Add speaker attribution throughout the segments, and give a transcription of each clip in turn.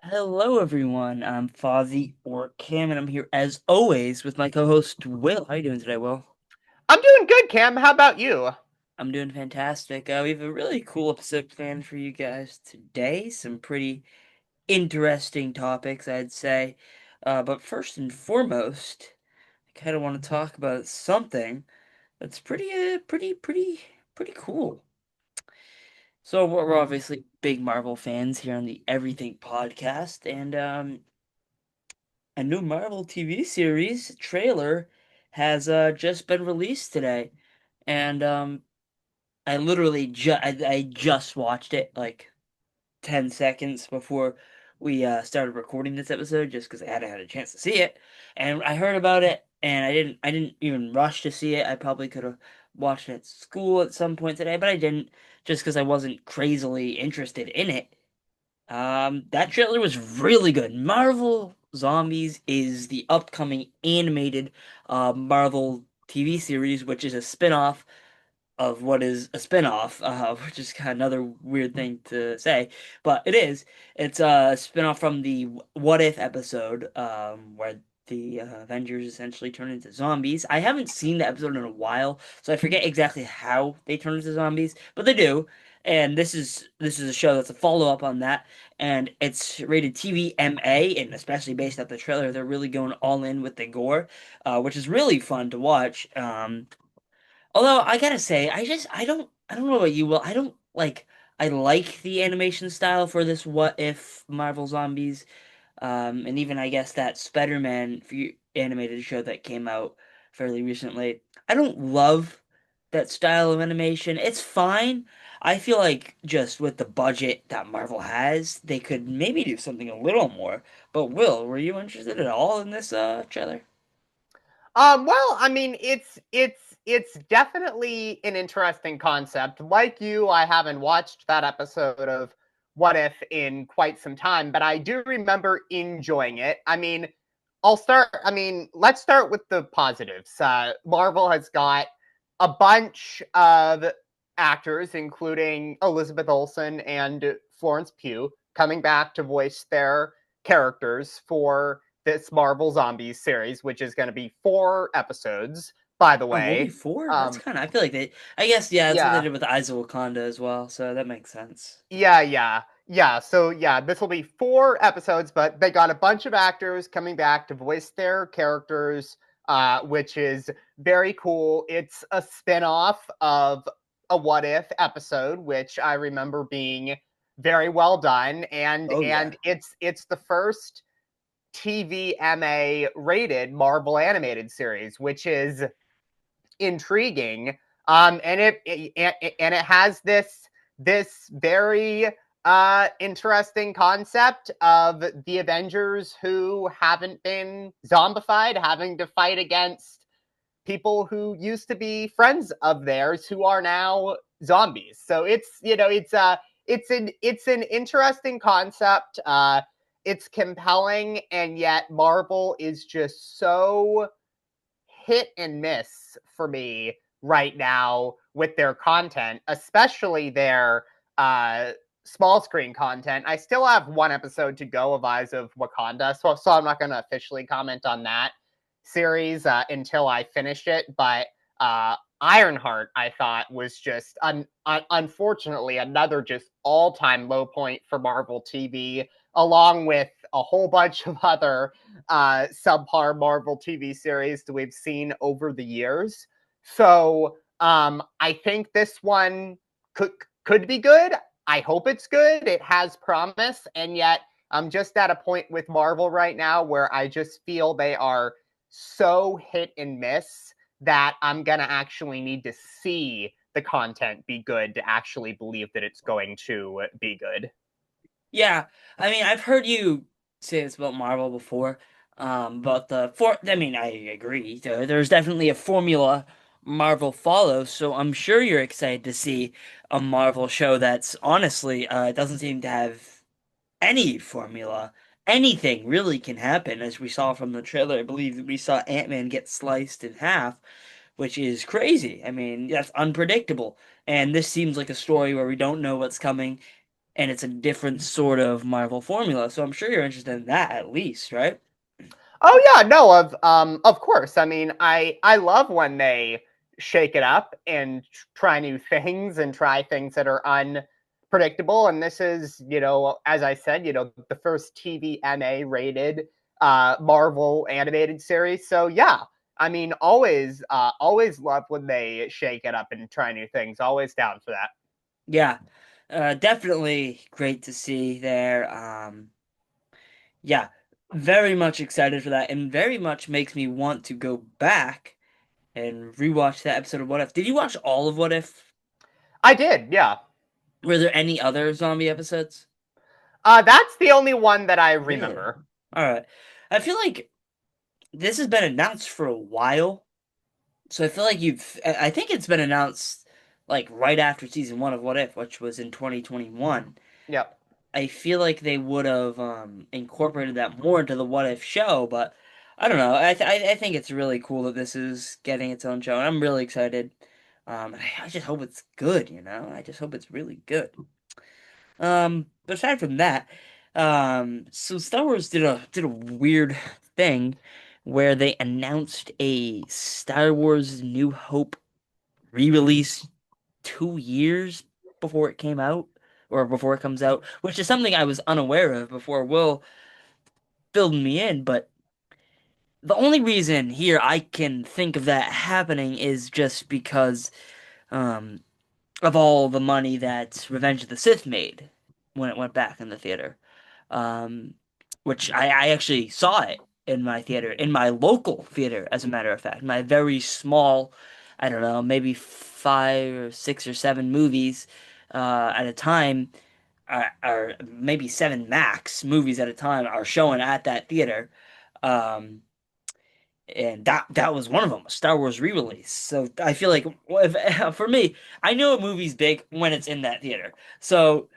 Speaker 1: Hello, everyone. I'm Fozzie or Cam, and I'm here as always with my co-host Will. How you doing today, Will?
Speaker 2: I'm doing good, Cam. How about you?
Speaker 1: I'm doing fantastic. We have a really cool episode planned for you guys today. Some pretty interesting topics, I'd say. But first and foremost, I kind of want to talk about something that's pretty cool. So we're obviously big Marvel fans here on the Everything Podcast, and a new Marvel TV series trailer has just been released today, and I literally I just watched it like 10 seconds before we started recording this episode, just because I hadn't had a chance to see it, and I heard about it, and I didn't even rush to see it. I probably could have watched it at school at some point today, but I didn't, just because I wasn't crazily interested in it. That trailer was really good. Marvel Zombies is the upcoming animated Marvel TV series, which is a spin-off of what is a spin-off, which is kind of another weird thing to say, but it is. It's a spin-off from the What If episode, where the Avengers essentially turn into zombies. I haven't seen the episode in a while, so I forget exactly how they turn into zombies, but they do. And this is a show that's a follow-up on that, and it's rated TVMA, and especially based off the trailer, they're really going all in with the gore, which is really fun to watch. Although I gotta say, I don't know about you, Will. I like the animation style for this What If Marvel Zombies, and even I guess that Spider-Man animated show that came out fairly recently. I don't love that style of animation. It's fine. I feel like just with the budget that Marvel has, they could maybe do something a little more. But Will, were you interested at all in this trailer?
Speaker 2: Well, I mean, it's definitely an interesting concept. Like you, I haven't watched that episode of What If in quite some time, but I do remember enjoying it. I mean, let's start with the positives. Marvel has got a bunch of actors, including Elizabeth Olsen and Florence Pugh, coming back to voice their characters for this Marvel Zombies series, which is going to be 4 episodes, by the
Speaker 1: Oh, only
Speaker 2: way.
Speaker 1: four? That's
Speaker 2: Um,
Speaker 1: kind of. I feel like I guess, yeah, that's what they
Speaker 2: yeah,
Speaker 1: did with Eyes of Wakanda as well, so that makes sense.
Speaker 2: yeah. So yeah, this will be 4 episodes, but they got a bunch of actors coming back to voice their characters, which is very cool. It's a spin-off of a What If episode, which I remember being very well done, and
Speaker 1: Oh yeah.
Speaker 2: and it's the first TVMA rated Marvel animated series, which is intriguing. And it has this very interesting concept of the Avengers who haven't been zombified, having to fight against people who used to be friends of theirs who are now zombies. So it's an interesting concept. It's compelling, and yet Marvel is just so hit and miss for me right now with their content, especially their small screen content. I still have 1 episode to go of Eyes of Wakanda, so I'm not going to officially comment on that series until I finish it. But Ironheart, I thought, was just unfortunately another just all time low point for Marvel TV, along with a whole bunch of other subpar Marvel TV series that we've seen over the years. So I think this one could be good. I hope it's good. It has promise, and yet I'm just at a point with Marvel right now where I just feel they are so hit and miss that I'm gonna actually need to see the content be good to actually believe that it's going to be good.
Speaker 1: Yeah, I mean, I've heard you say this about Marvel before, but I mean, I agree. There's definitely a formula Marvel follows, so I'm sure you're excited to see a Marvel show that's honestly, doesn't seem to have any formula. Anything really can happen, as we saw from the trailer. I believe we saw Ant-Man get sliced in half, which is crazy. I mean, that's unpredictable. And this seems like a story where we don't know what's coming. and it's a different sort of Marvel formula. So I'm sure you're interested in that at least, right?
Speaker 2: Oh yeah, no, of course. I mean, I love when they shake it up and try new things and try things that are unpredictable. And this is, as I said, the first TVMA rated Marvel animated series. So yeah, I mean, always love when they shake it up and try new things. Always down for that.
Speaker 1: Yeah, definitely great to see there. Yeah, very much excited for that, and very much makes me want to go back and rewatch that episode of What If. Did you watch all of What If?
Speaker 2: I did, yeah.
Speaker 1: Were there any other zombie episodes?
Speaker 2: That's the only one that I
Speaker 1: Really?
Speaker 2: remember.
Speaker 1: All right. I feel like this has been announced for a while, so I feel like I think it's been announced like right after season one of What If, which was in 2021.
Speaker 2: Yep.
Speaker 1: I feel like they would have incorporated that more into the What If show, but I don't know. I think it's really cool that this is getting its own show, and I'm really excited. I just hope it's good, you know? I just hope it's really good. But aside from that, so Star Wars did a weird thing where they announced a Star Wars New Hope re-release 2 years before it came out, or before it comes out, which is something I was unaware of before Will filled me in. But the only reason here I can think of that happening is just because um, of all the money that Revenge of the Sith made when it went back in the theater. Um, which I actually saw it in my theater, in my local theater, as a matter of fact. My very small, I don't know, maybe 5 or 6 or 7 movies at a time, or maybe 7 max movies at a time are showing at that theater. Um, and that was one of them, a Star Wars re-release. So I feel like for me, I know a movie's big when it's in that theater. So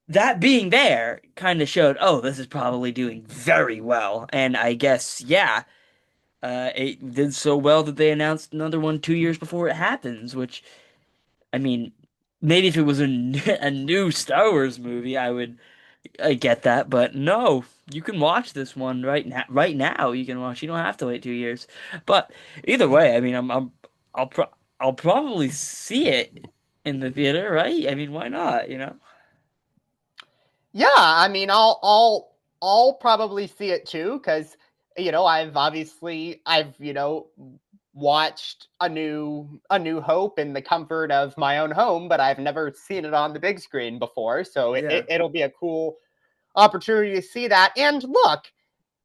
Speaker 1: that being there kind of showed, oh, this is probably doing very well. And I guess, yeah, it did so well that they announced another one 2 years before it happens, which, I mean, maybe if it was a new Star Wars movie, I get that, but no, you can watch this one right now. Right now, you can watch. You don't have to wait 2 years. But either way, I mean, I'll pro I'll probably see it in the theater, right? I mean, why not? You know?
Speaker 2: Yeah, I mean, I'll probably see it too because I've watched a New Hope in the comfort of my own home, but I've never seen it on the big screen before, so
Speaker 1: Yeah.
Speaker 2: it'll be a cool opportunity to see that. And look,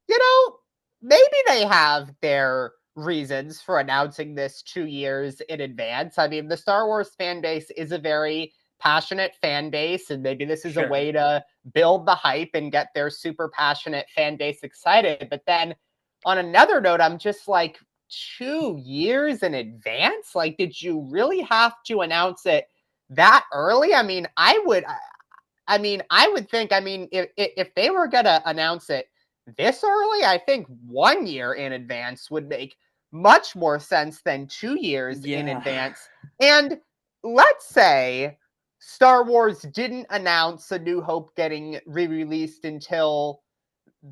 Speaker 2: you know, maybe they have their reasons for announcing this 2 years in advance. I mean, the Star Wars fan base is a very passionate fan base, and maybe this is a
Speaker 1: Sure.
Speaker 2: way to build the hype and get their super passionate fan base excited. But then on another note, I'm just like, 2 years in advance? Like, did you really have to announce it that early? I would think. I mean, if they were gonna announce it this early, I think 1 year in advance would make much more sense than 2 years in
Speaker 1: Yeah.
Speaker 2: advance. And let's say Star Wars didn't announce A New Hope getting re-released until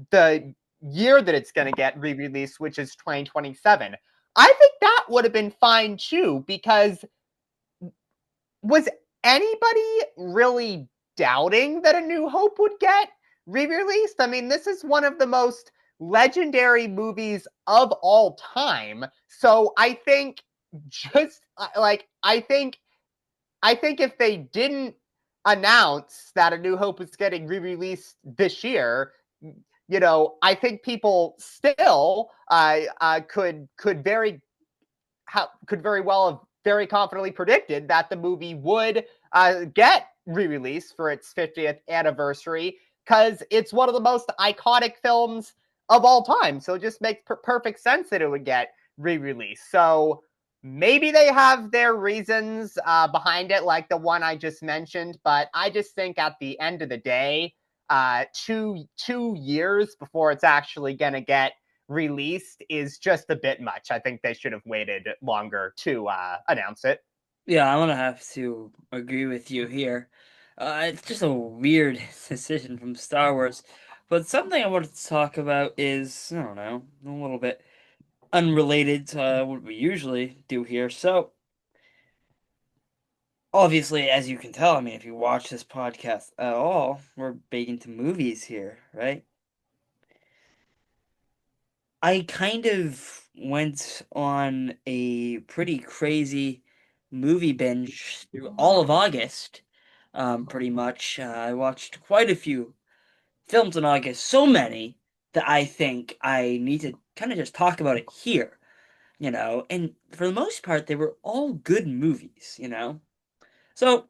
Speaker 2: the year that it's going to get re-released, which is 2027. I think that would have been fine too, because was anybody really doubting that A New Hope would get re-released? I mean, this is one of the most legendary movies of all time. So I think just like I think if they didn't announce that A New Hope is getting re-released this year, I think people still could very well have very confidently predicted that the movie would get re-released for its 50th anniversary because it's one of the most iconic films of all time. So it just makes perfect sense that it would get re-released. So maybe they have their reasons behind it, like the one I just mentioned. But I just think at the end of the day, 2 years before it's actually going to get released is just a bit much. I think they should have waited longer to announce it.
Speaker 1: Yeah, I'm gonna have to agree with you here. It's just a weird decision from Star Wars. But something I wanted to talk about is, I don't know, a little bit unrelated to what we usually do here. So, obviously, as you can tell, I mean, if you watch this podcast at all, we're big into movies here, right? I kind of went on a pretty crazy movie binge through all of August, pretty much. I watched quite a few films in August, so many that I think I need to kind of just talk about it here, and for the most part, they were all good movies. So,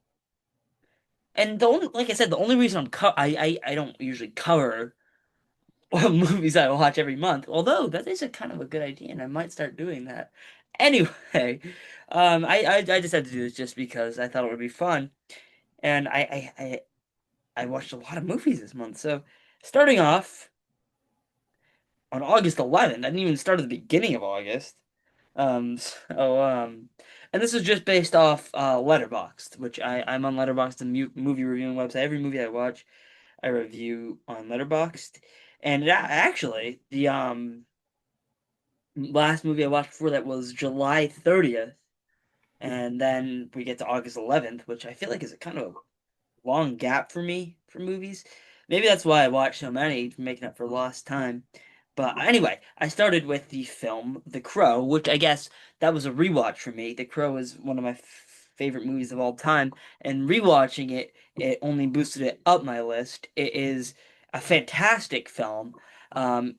Speaker 1: and the only, like I said, the only reason I don't usually cover what movies I watch every month. Although that is a kind of a good idea, and I might start doing that. Anyway, I just had to do this just because I thought it would be fun, and I watched a lot of movies this month. So starting off on August 11th, I didn't even start at the beginning of August. And this is just based off Letterboxd, which I'm on Letterboxd, the movie reviewing website. Every movie I watch, I review on Letterboxd. And actually, the last movie I watched before that was July 30th, and then we get to August 11th, which I feel like is a kind of a long gap for me for movies. Maybe that's why I watch so many, making up for lost time. But anyway, I started with the film The Crow, which I guess that was a rewatch for me. The Crow is one of my favorite movies of all time, and rewatching it, it only boosted it up my list. It is a fantastic film.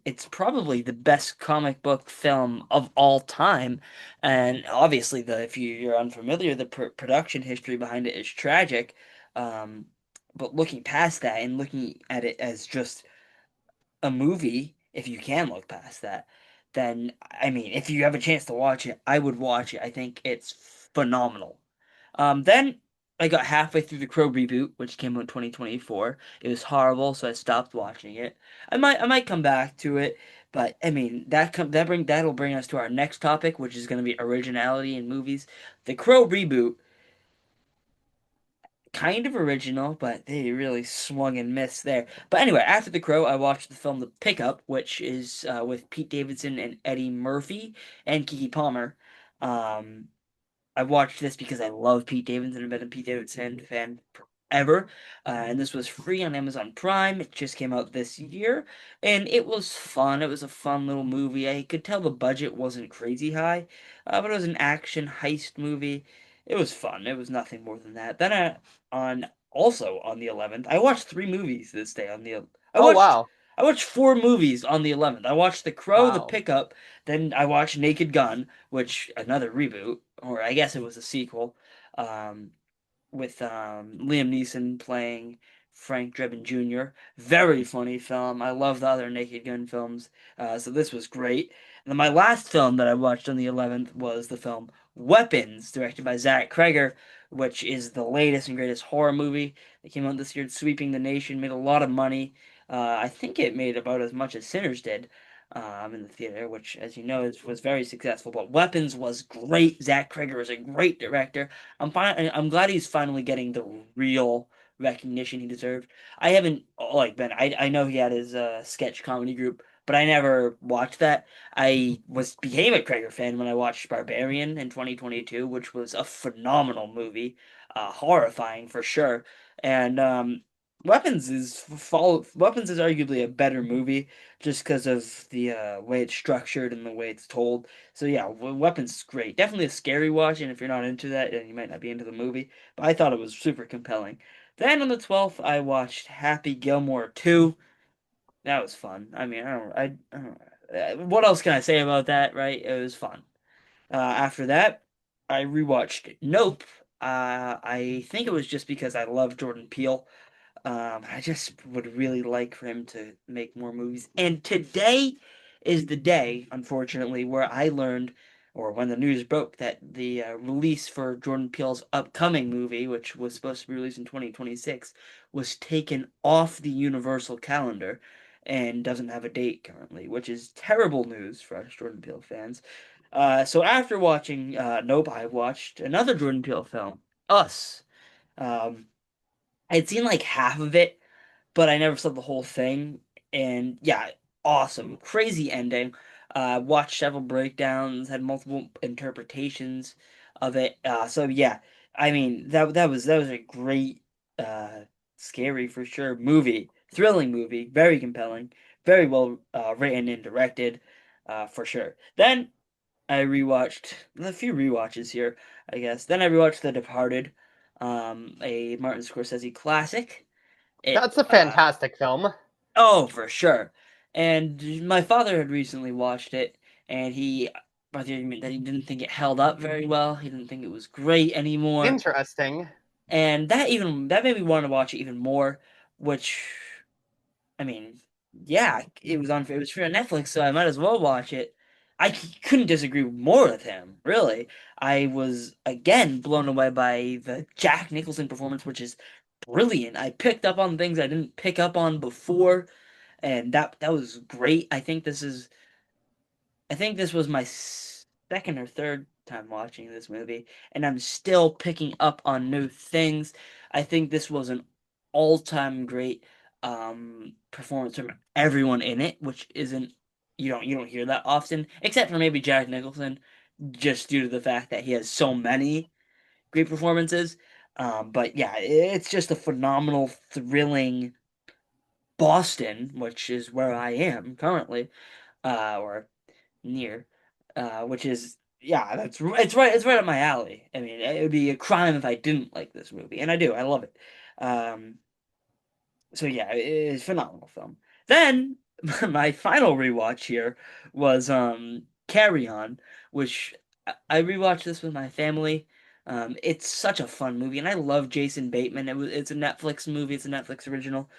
Speaker 1: It's probably the best comic book film of all time, and obviously, if you're unfamiliar, the production history behind it is tragic. Um, but looking past that and looking at it as just a movie, if you can look past that, then I mean, if you have a chance to watch it, I would watch it. I think it's phenomenal. Then I got halfway through the Crow reboot, which came out in 2024. It was horrible, so I stopped watching it. I might come back to it, but I mean that'll bring us to our next topic, which is going to be originality in movies. The Crow reboot, kind of original, but they really swung and missed there. But anyway, after The Crow, I watched the film The Pickup, which is with Pete Davidson and Eddie Murphy and Keke Palmer. Um, I watched this because I love Pete Davidson. I've been a Pete Davidson fan forever. And this was free on Amazon Prime. It just came out this year. And it was fun. It was a fun little movie. I could tell the budget wasn't crazy high, but it was an action heist movie. It was fun. It was nothing more than that. Then on also on the 11th, I watched three movies this day on the I
Speaker 2: Oh
Speaker 1: watched
Speaker 2: wow,
Speaker 1: I watched four movies on the 11th. I watched The Crow, The
Speaker 2: wow.
Speaker 1: Pickup, then I watched Naked Gun, which another reboot, or I guess it was a sequel, um, with Liam Neeson playing Frank Drebin Jr. Very funny film. I love the other Naked Gun films, so this was great. And then my last film that I watched on the 11th was the film Weapons, directed by Zach Cregger, which is the latest and greatest horror movie that came out this year. It's sweeping the nation, made a lot of money. I think it made about as much as Sinners did in the theater, which, as you know, was very successful. But Weapons was great. Zach Cregger is a great director. I'm glad he's finally getting the real recognition he deserved. I haven't like been. I know he had his sketch comedy group, but I never watched that. I became a Cregger fan when I watched Barbarian in 2022, which was a phenomenal movie, horrifying for sure. And Weapons is arguably a better movie just because of the way it's structured and the way it's told. So yeah, Weapons is great. Definitely a scary watch, and if you're not into that, then you might not be into the movie. But I thought it was super compelling. Then on the 12th, I watched Happy Gilmore 2. That was fun. I mean, I don't, what else can I say about that, right? It was fun. After that, I rewatched Nope. I think it was just because I love Jordan Peele. I just would really like for him to make more movies. And today is the day, unfortunately, where I learned, or when the news broke, that the release for Jordan Peele's upcoming movie, which was supposed to be released in 2026, was taken off the Universal calendar and doesn't have a date currently, which is terrible news for us Jordan Peele fans. So after watching Nope, I watched another Jordan Peele film, Us. Um, I'd seen like half of it, but I never saw the whole thing. And yeah, awesome, crazy ending. Watched several breakdowns, had multiple interpretations of it. So yeah, I mean that was a great, uh, scary for sure movie, thrilling movie, very compelling, very well written and directed, for sure. Then I rewatched a few rewatches here, I guess. Then I rewatched The Departed, a Martin Scorsese classic. It
Speaker 2: That's a fantastic film.
Speaker 1: Oh, for sure. And my father had recently watched it, and he brought the argument that he didn't think it held up very well. He didn't think it was great anymore,
Speaker 2: Interesting.
Speaker 1: and that made me want to watch it even more. Which, I mean, yeah, it was free on Netflix, so I might as well watch it. Couldn't disagree more with him, really. I was again blown away by the Jack Nicholson performance, which is brilliant. I picked up on things I didn't pick up on before, and that was great. I think this was my second or third time watching this movie, and I'm still picking up on new things. I think this was an all-time great performance from everyone in it, which isn't you don't hear that often, except for maybe Jack Nicholson, just due to the fact that he has so many great performances. But yeah, it's just a phenomenal, thrilling Boston, which is where I am currently, or near, which is yeah, it's right up my alley. I mean, it would be a crime if I didn't like this movie, and I do. I love it. Um, so yeah, it's a phenomenal film. Then my final rewatch here was Carry On, which I rewatched this with my family. It's such a fun movie, and I love Jason Bateman. It's a Netflix movie. It's a Netflix original.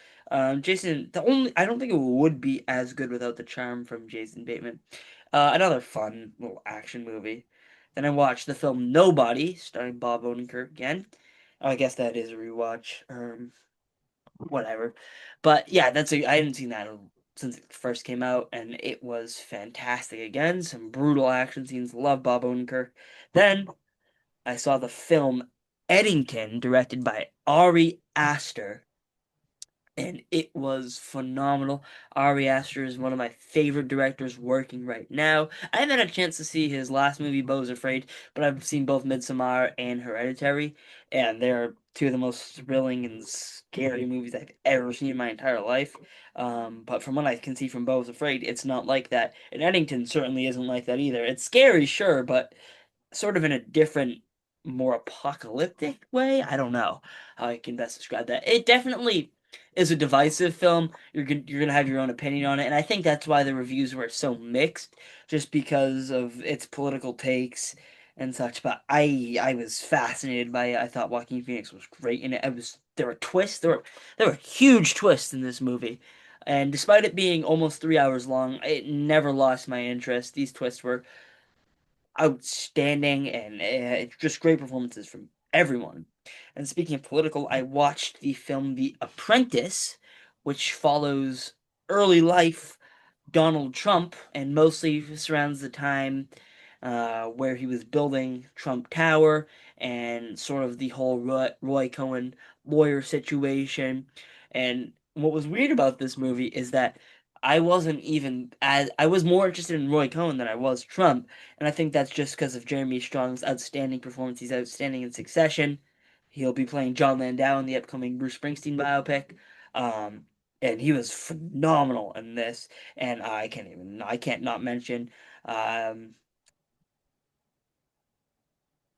Speaker 1: Jason, the only I don't think it would be as good without the charm from Jason Bateman. Another fun little action movie. Then I watched the film Nobody, starring Bob Odenkirk again. Oh, I guess that is a rewatch. Whatever. But yeah, I hadn't seen that since it first came out, and it was fantastic. Again, some brutal action scenes. Love Bob Odenkirk. Then I saw the film Eddington, directed by Ari Aster, and it was phenomenal. Ari Aster is one of my favorite directors working right now. I haven't had a chance to see his last movie, Beau's Afraid, but I've seen both Midsommar and Hereditary, and they're two of the most thrilling and scary movies I've ever seen in my entire life. But from what I can see from Beau's Afraid, it's not like that. And Eddington certainly isn't like that either. It's scary, sure, but sort of in a different, more apocalyptic way. I don't know how I can best describe that. It definitely is a divisive film. You're gonna have your own opinion on it, and I think that's why the reviews were so mixed, just because of its political takes and such. But I was fascinated by it. I thought Joaquin Phoenix was great in it. I was There were twists. There were huge twists in this movie. And despite it being almost 3 hours long, it never lost my interest. These twists were outstanding, and it's just great performances from everyone. And speaking of political, I watched the film The Apprentice, which follows early life Donald Trump and mostly surrounds the time where he was building Trump Tower and sort of the whole Roy Cohen lawyer situation. And what was weird about this movie is that I was more interested in Roy Cohen than I was Trump, and I think that's just because of Jeremy Strong's outstanding performance. He's outstanding in Succession. He'll be playing John Landau in the upcoming Bruce Springsteen biopic. Um, and he was phenomenal in this. And I can't not mention um,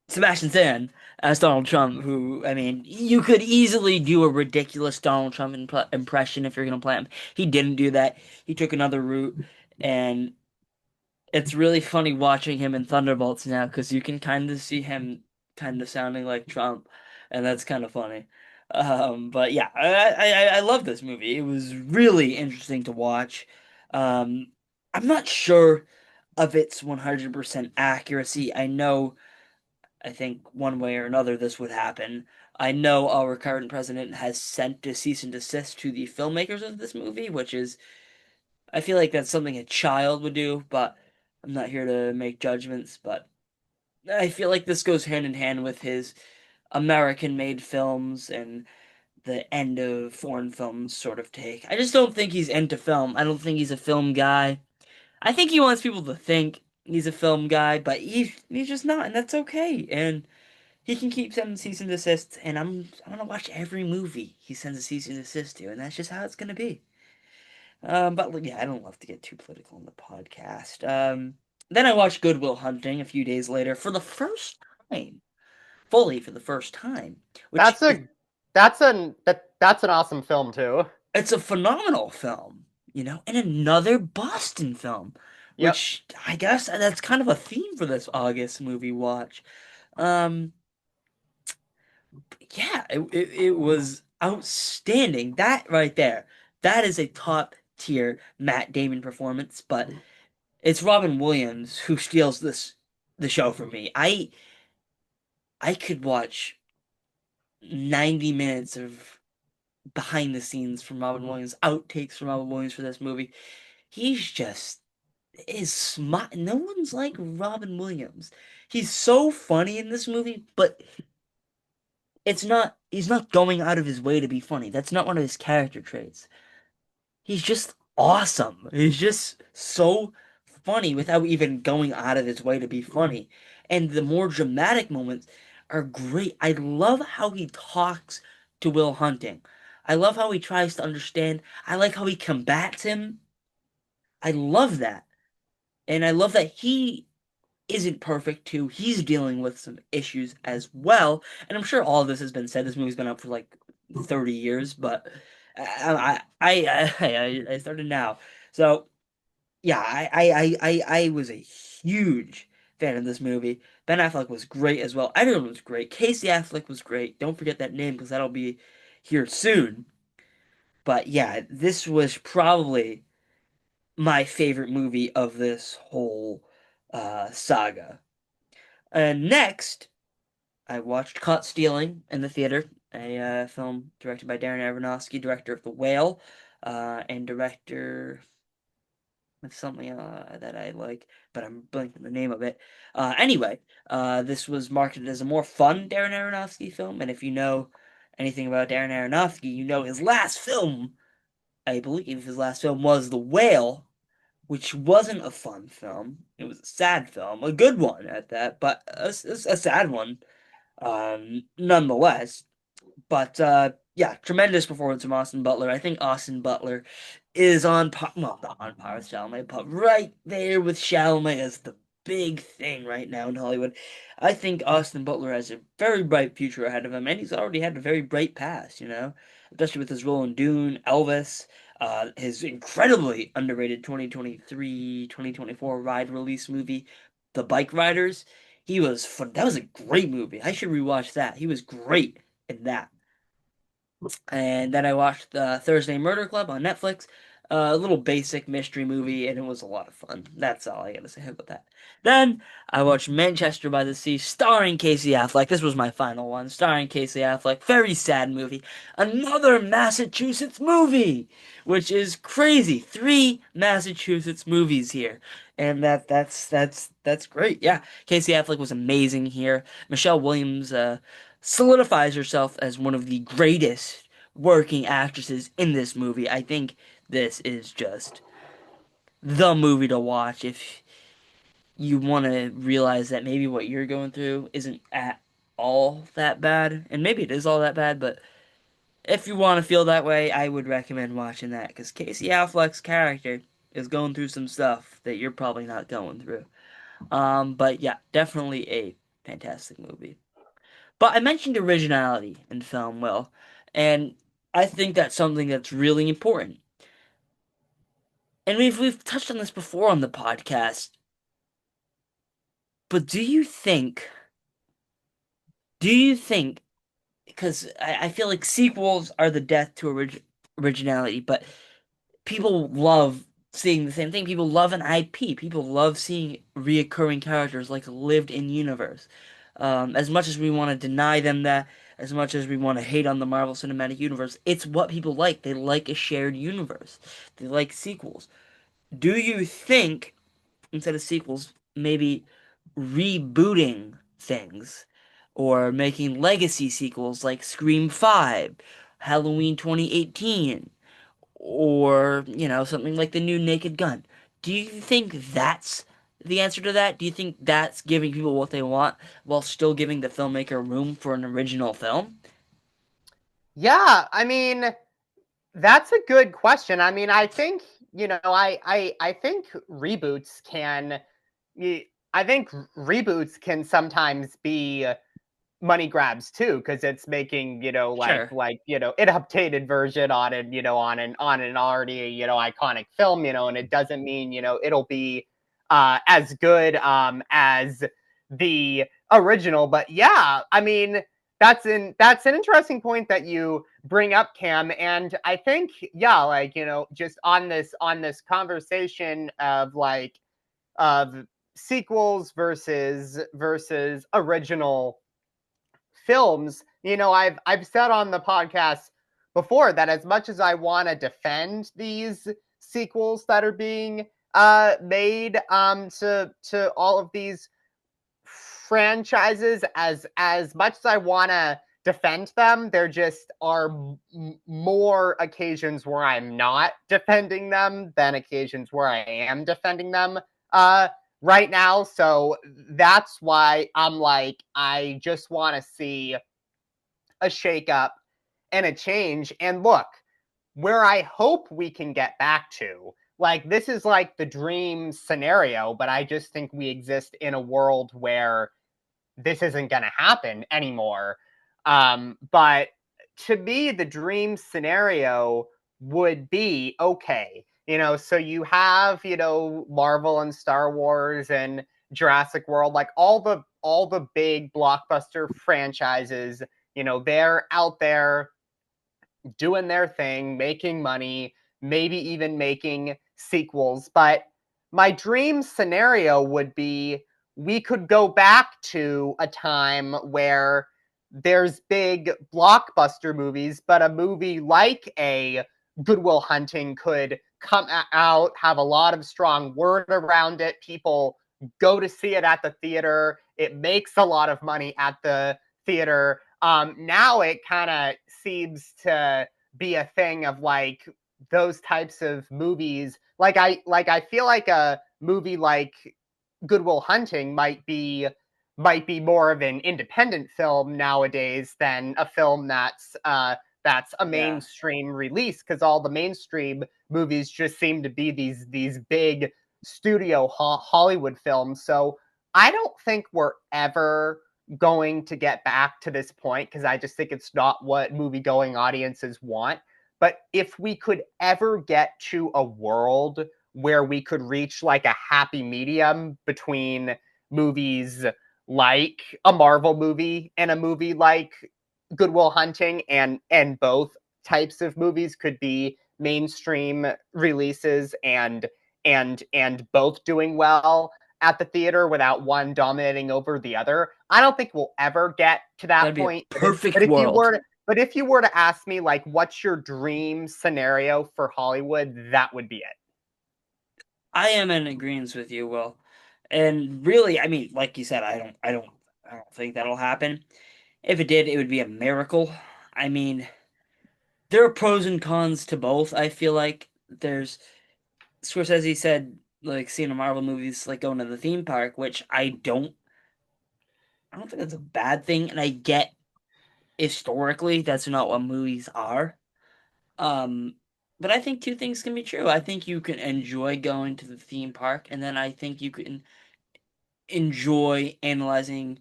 Speaker 1: Sebastian Stan as Donald Trump, who, I mean, you could easily do a ridiculous Donald Trump impression if you're going to play him. He didn't do that. He took another route, and it's really funny watching him in Thunderbolts now because you can kind of see him kind of sounding like Trump, and that's kind of funny. But yeah, I love this movie. It was really interesting to watch. Um, I'm not sure of its 100% accuracy. I think one way or another this would happen. I know our current president has sent a cease and desist to the filmmakers of this movie, which is I feel like that's something a child would do, but I'm not here to make judgments. But I feel like this goes hand in hand with his American-made films and the end of foreign films sort of take. I just don't think he's into film. I don't think he's a film guy. I think he wants people to think he's a film guy, but he's just not, and that's okay. And he can keep sending cease and desist, and I'm gonna watch every movie he sends a cease and desist to, and that's just how it's gonna be. But yeah, I don't love to get too political on the podcast. Then I watched Good Will Hunting a few days later for the first time, fully for the first time, which
Speaker 2: That's a that's an awesome film too.
Speaker 1: it's a phenomenal film, and another Boston film,
Speaker 2: Yep.
Speaker 1: which I guess that's kind of a theme for this August movie watch. Um, yeah, it was outstanding. That right there, that is a top tier Matt Damon performance, but it's Robin Williams who steals the show for me. I could watch 90 minutes of behind the scenes from Robin Williams, outtakes from Robin Williams for this movie. He's just is smart. No one's like Robin Williams. He's so funny in this movie, but he's not going out of his way to be funny. That's not one of his character traits. He's just awesome. He's just so funny without even going out of his way to be funny. And the more dramatic moments are great. I love how he talks to Will Hunting. I love how he tries to understand. I like how he combats him. I love that. And I love that he isn't perfect too. He's dealing with some issues as well. And I'm sure all of this has been said. This movie's been out for like 30 years, but I started now. So yeah, I was a huge fan of this movie. Ben Affleck was great as well. Everyone was great. Casey Affleck was great. Don't forget that name because that'll be here soon. But yeah, this was probably my favorite movie of this whole saga. And next, I watched Caught Stealing in the theater, a film directed by Darren Aronofsky, director of The Whale, and director of something that I like, but I'm blanking the name of it. Anyway, this was marketed as a more fun Darren Aronofsky film, and if you know anything about Darren Aronofsky, you know his last film, I believe his last film was The Whale, which wasn't a fun film. It was a sad film, a good one at that, but a sad one nonetheless. But yeah, tremendous performance from Austin Butler. I think Austin Butler is on par, well, not on par with Chalamet, but right there with Chalamet as the big thing right now in Hollywood. I think Austin Butler has a very bright future ahead of him, and he's already had a very bright past, especially with his role in Dune, Elvis, his incredibly underrated 2024 ride release movie, The Bike Riders. He was fun. That was a great movie. I should rewatch that. He was great in that. And then I watched Thursday Murder Club on Netflix, a little basic mystery movie, and it was a lot of fun. That's all I gotta say about that. Then I watched Manchester by the Sea, starring Casey Affleck. This was my final one, starring Casey Affleck. Very sad movie. Another Massachusetts movie, which is crazy. Three Massachusetts movies here, and that's great. Yeah, Casey Affleck was amazing here. Michelle Williams solidifies herself as one of the greatest working actresses in this movie. I think this is just the movie to watch if you want to realize that maybe what you're going through isn't at all that bad. And maybe it is all that bad, but if you want to feel that way, I would recommend watching that because Casey Affleck's character is going through some stuff that you're probably not going through. But yeah, definitely a fantastic movie. But I mentioned originality in film, Will, and I think that's something that's really important. And we've touched on this before on the podcast, but do you think because I feel like sequels are the death to originality, but people love seeing the same thing. People love an IP. People love seeing reoccurring characters like lived in universe. As much as we want to deny them that, as much as we want to hate on the Marvel Cinematic Universe, it's what people like. They like a shared universe. They like sequels. Do you think, instead of sequels, maybe rebooting things or making legacy sequels like Scream 5, Halloween 2018 or, something like the new Naked Gun. Do you think that's the answer to that? Do you think that's giving people what they want while still giving the filmmaker room for an original film?
Speaker 2: Yeah, I mean, that's a good question. I mean, I think, I think reboots can y- I think reboots can sometimes be money grabs too, because it's making,
Speaker 1: Sure.
Speaker 2: an updated version on an already, iconic film, and it doesn't mean, it'll be as good as the original. But yeah, I mean, that's an interesting point that you bring up, Cam. And I think, yeah, like, just on this conversation of of sequels versus original films, I've said on the podcast before that as much as I want to defend these sequels that are being made to all of these franchises, as much as I want to defend them, there just are more occasions where I'm not defending them than occasions where I am defending them uh right now. So that's why I'm like, I just want to see a shakeup and a change. And look, where I hope we can get back to, like, this is like the dream scenario, but I just think we exist in a world where this isn't going to happen anymore. But to me, the dream scenario would be okay. So you have, Marvel and Star Wars and Jurassic World, like all the big blockbuster franchises, they're out there doing their thing, making money, maybe even making sequels. But my dream scenario would be we could go back to a time where there's big blockbuster movies, but a movie like a Good Will Hunting could come out, have a lot of strong word around it. People go to see it at the theater. It makes a lot of money at the theater. Now it kind of seems to be a thing of like those types of movies. Like I feel like a movie like Good Will Hunting might be more of an independent film nowadays than a film that's a
Speaker 1: Yeah.
Speaker 2: mainstream release, because all the mainstream movies just seem to be these big studio Hollywood films. So I don't think we're ever going to get back to this point, because I just think it's not what movie going audiences want. But if we could ever get to a world where we could reach like a happy medium between movies like a Marvel movie and a movie like Good Will Hunting, and both types of movies could be mainstream releases, and both doing well at the theater without one dominating over the other. I don't think we'll ever get to that
Speaker 1: That'd be a
Speaker 2: point. But if, but
Speaker 1: perfect
Speaker 2: if you
Speaker 1: world.
Speaker 2: were to, but if you were to ask me, like, what's your dream scenario for Hollywood, that would be it.
Speaker 1: I am in agreement with you, Will. And really, I mean, like you said, I don't think that'll happen. If it did, it would be a miracle. I mean, there are pros and cons to both. I feel like there's Scorsese said like seeing a Marvel movies like going to the theme park, which I don't think that's a bad thing, and I get historically that's not what movies are. Um, but I think two things can be true. I think you can enjoy going to the theme park, and then I think you can enjoy analyzing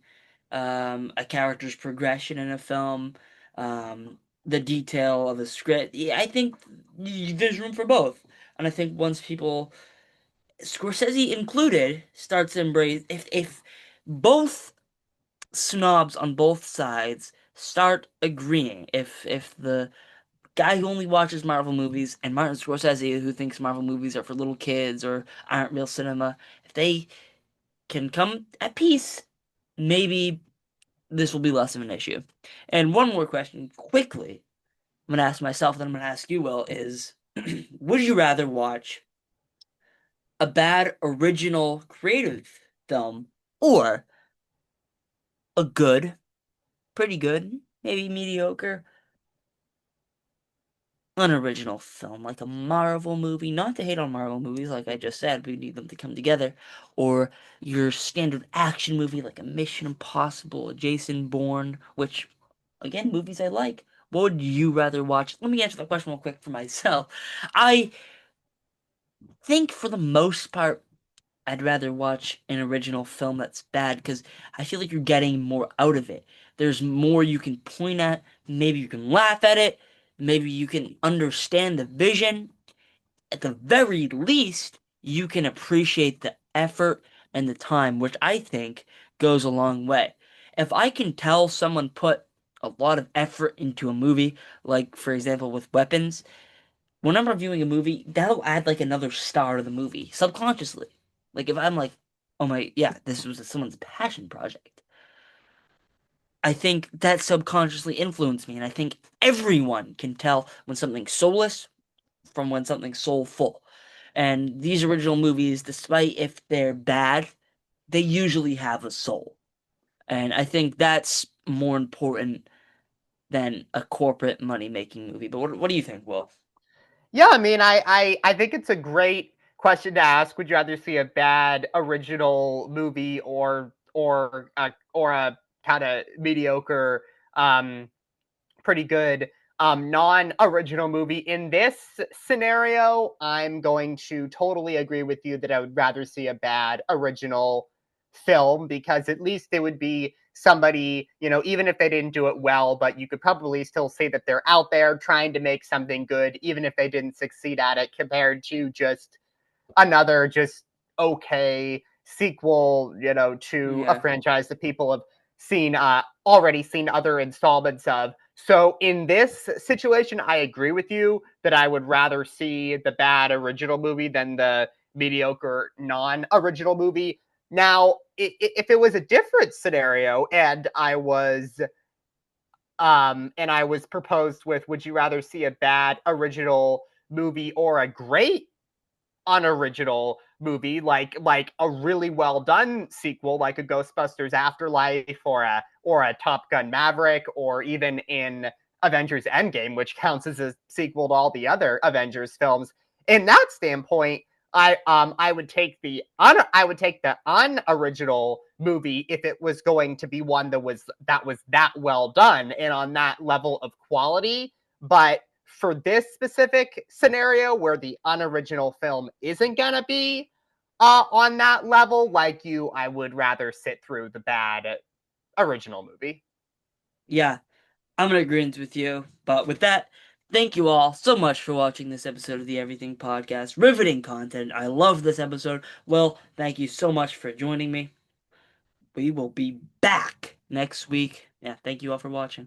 Speaker 1: a character's progression in a film, the detail of a script. Yeah, I think there's room for both. And I think once people, Scorsese included, starts to embrace, if both snobs on both sides start agreeing, if the guy who only watches Marvel movies and Martin Scorsese who thinks Marvel movies are for little kids or aren't real cinema, if they can come at peace, maybe this will be less of an issue. And one more question, quickly, I'm gonna ask myself, then I'm gonna ask you, Will, is would you rather watch a bad original creative film or a good, pretty good, maybe mediocre unoriginal film, like a Marvel movie. Not to hate on Marvel movies, like I just said, we need them to come together. Or your standard action movie, like a Mission Impossible, a Jason Bourne, which, again, movies I like. What would you rather watch? Let me answer that question real quick for myself. I think for the most part, I'd rather watch an original film that's bad because I feel like you're getting more out of it. There's more you can point at. Maybe you can laugh at it. Maybe you can understand the vision. At the very least, you can appreciate the effort and the time, which I think goes a long way. If I can tell someone put a lot of effort into a movie, like for example with Weapons, when I'm reviewing a movie, that'll add like another star to the movie subconsciously. Like if I'm like, oh my, yeah, this was someone's passion project. I think that subconsciously influenced me, and I think everyone can tell when something's soulless from when something's soulful. And these original movies, despite if they're bad, they usually have a soul. And I think that's more important than a corporate money making movie. But what do you think, Will?
Speaker 2: Yeah, I mean, I think it's a great question to ask. Would you rather see a bad original movie or a kind of mediocre, um, pretty good non-original movie? In this scenario, I'm going to totally agree with you that I would rather see a bad original film, because at least it would be somebody, even if they didn't do it well, but you could probably still say that they're out there trying to make something good, even if they didn't succeed at it, compared to just another just okay sequel, to a
Speaker 1: Yeah.
Speaker 2: franchise that people have seen already seen other installments of. So in this situation, I agree with you that I would rather see the bad original movie than the mediocre non-original movie. Now, if it was a different scenario and I was proposed with, would you rather see a bad original movie or a great unoriginal movie, like a really well done sequel, like a Ghostbusters Afterlife or a Top Gun Maverick, or even in Avengers Endgame, which counts as a sequel to all the other Avengers films. In that standpoint, I would take the unoriginal movie if it was going to be one that well done and on that level of quality. But for this specific scenario where the unoriginal film isn't gonna be on that level, like you, I would rather sit through the bad original movie.
Speaker 1: Yeah, I'm in agreement with you. But with that, thank you all so much for watching this episode of the Everything Podcast. Riveting content. I love this episode. Well, thank you so much for joining me. We will be back next week. Yeah, thank you all for watching.